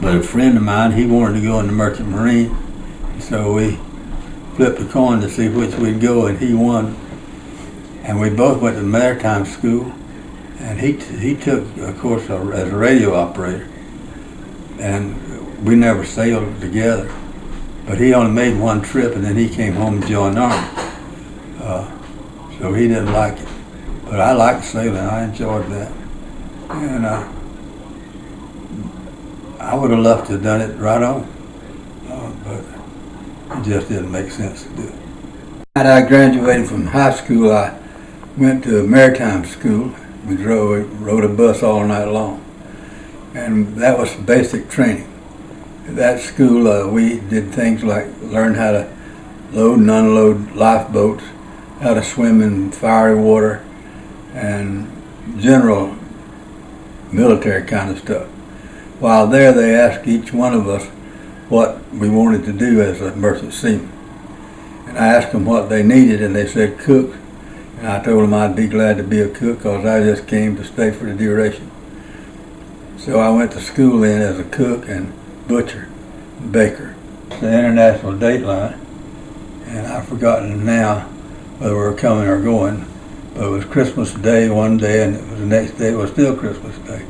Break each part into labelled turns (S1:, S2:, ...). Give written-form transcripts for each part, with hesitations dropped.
S1: But a friend of mine, he wanted to go in the Merchant Marine, so we flipped a coin to see which we'd go, and he won. And we both went to maritime school, and he took a course as a radio operator, and we never sailed together. But he only made one trip, and then he came home and joined the Army. So he didn't like it. But I liked sailing. I enjoyed that. And I would have loved to have done it right on, but it just didn't make sense to do it. After I graduated from high school, I went to maritime school. We rode a bus all night long. And that was basic training. At that school, we did things like learn how to load and unload lifeboats, how to swim in fiery water, and general military kind of stuff. While there, they asked each one of us what we wanted to do as a merchant seaman. And I asked them what they needed, and they said cook. And I told them I'd be glad to be a cook because I just came to stay for the duration. So I went to school then as a cook and butcher and baker. The international date line, and I've forgotten now whether we were coming or going, but it was Christmas Day one day, and the next day it was still Christmas Day.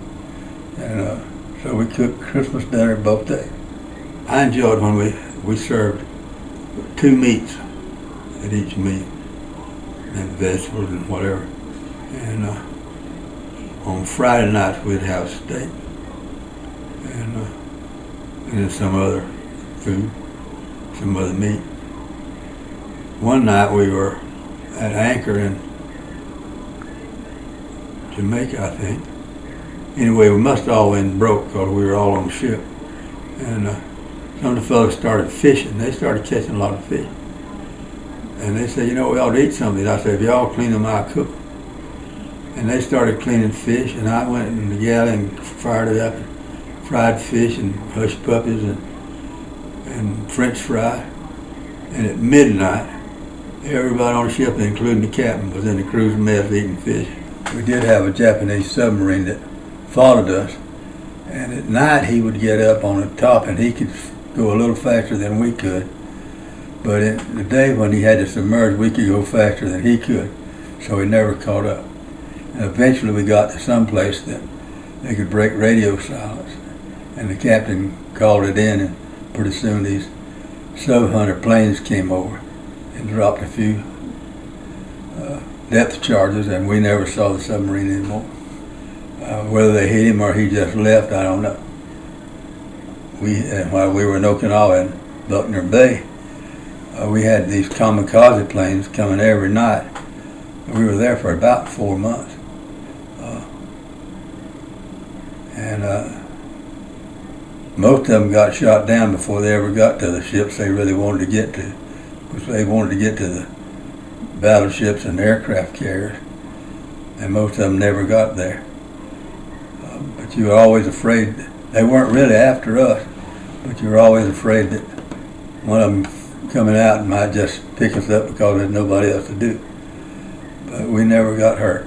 S1: And so we cooked Christmas dinner both days. I enjoyed when we served 2 meats at each meal, and vegetables and whatever. And on Friday nights we'd have steak and then some other food, some other meat. One night we were at anchor in Jamaica, I think. Anyway, we must have all been broke because we were all on the ship. And some of the fellows started fishing. They started catching a lot of fish. And they said, you know, we ought to eat something. I said, if y'all clean them, I'll cook them. And they started cleaning fish, and I went in the galley and fired it up, and fried fish and hush puppies and French fry. And at midnight, everybody on the ship, including the captain, was in the cruise mess eating fish. We did have a Japanese submarine that followed us, and at night he would get up on the top, and he could go a little faster than we could. But in the day when he had to submerge, we could go faster than he could, so he never caught up. And eventually we got to some place that they could break radio silence, and the captain called it in, and pretty soon these sub-hunter planes came over and dropped a few depth charges, and we never saw the submarine anymore. Whether they hit him or he just left, I don't know. While we were in Okinawa and Buckner Bay, we had these kamikaze planes coming every night. We were there for about 4 months. Most of them got shot down before they ever got to the ships they really wanted to get to, because they wanted to get to the battleships and aircraft carriers, and most of them never got there. But you were always afraid. They weren't really after us, but you were always afraid that one of them coming out might just pick us up because there's nobody else to do. But we never got hurt.